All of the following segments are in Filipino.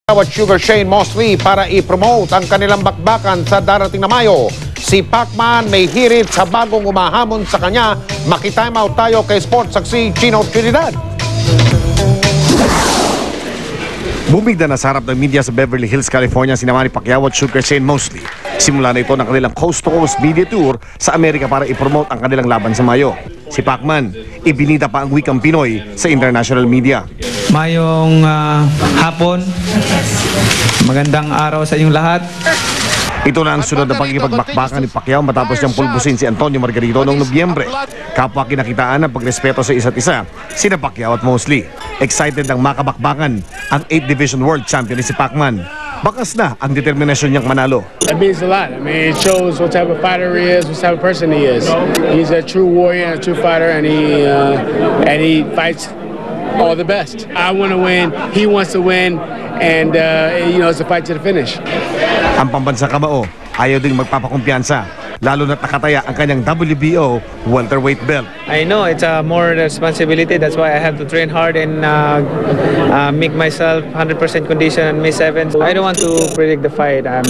At Sugar Shane Mosley para i-promote ang kanilang bakbakan sa darating na Mayo. Si Pacman may hirit sa bagong umahamon sa kanya. Makitime out tayo kay sports saksi Chino Trinidad. Bumigda na sa harap ng media sa Beverly Hills, California si Manny Pacquiao at Sugar Shane Mosley. Simula na ito ng kanilang coast-to-coast media tour sa Amerika para i-promote ang kanilang laban sa Mayo. Si Pacman, ibinida pa ang wikang Pinoy sa international media. Mayong hapon, magandang araw sa inyong lahat. Ito na ang sunod na pagkipagbakbakan ni Pacquiao matapos niyang pulbusin si Antonio Margarito noong Nobyembre. Kapwa kinakitaan ng pagrespeto sa isa't isa, sina Pacquiao at Mosley. Excited ang makabakbakan ang 8th Division World Champion ni si Pacman. Bakas na ang determinasyon niyang manalo. It means a lot. I mean, it shows what type of fighter he is, what type of person he is. He's a true warrior and a true fighter, and he fights all the best. I want to win. He wants to win, and it's a fight to the finish. Ang pambansang kamao ayaw ding magpapakumpiyansa, lalo na't nakataya ang kanyang WBO welterweight belt. I know it's more responsibility. That's why I have to train hard and make myself 100% condition on May 7th. I don't want to predict the fight. I'm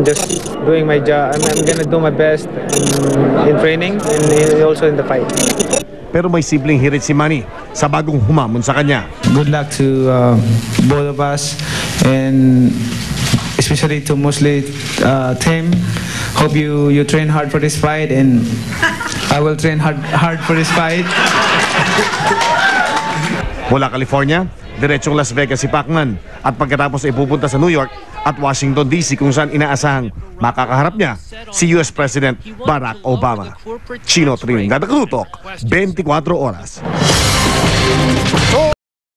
just doing my job. I'm gonna do my best in training and also in the fight. Pero may simpleng hirit si Manny sa bagong humamon sa kanya. Good luck to both of us and especially to Mosley team. Hope you train hard for this fight, and I will train hard for this fight. Mula California, diretsong Las Vegas si Pacman at pagkatapos ay pupunta sa New York at Washington DC kung saan inaasahang makakaharap niya si US President Barack Obama. Chino Trinidad, Nakatutok, 24 oras.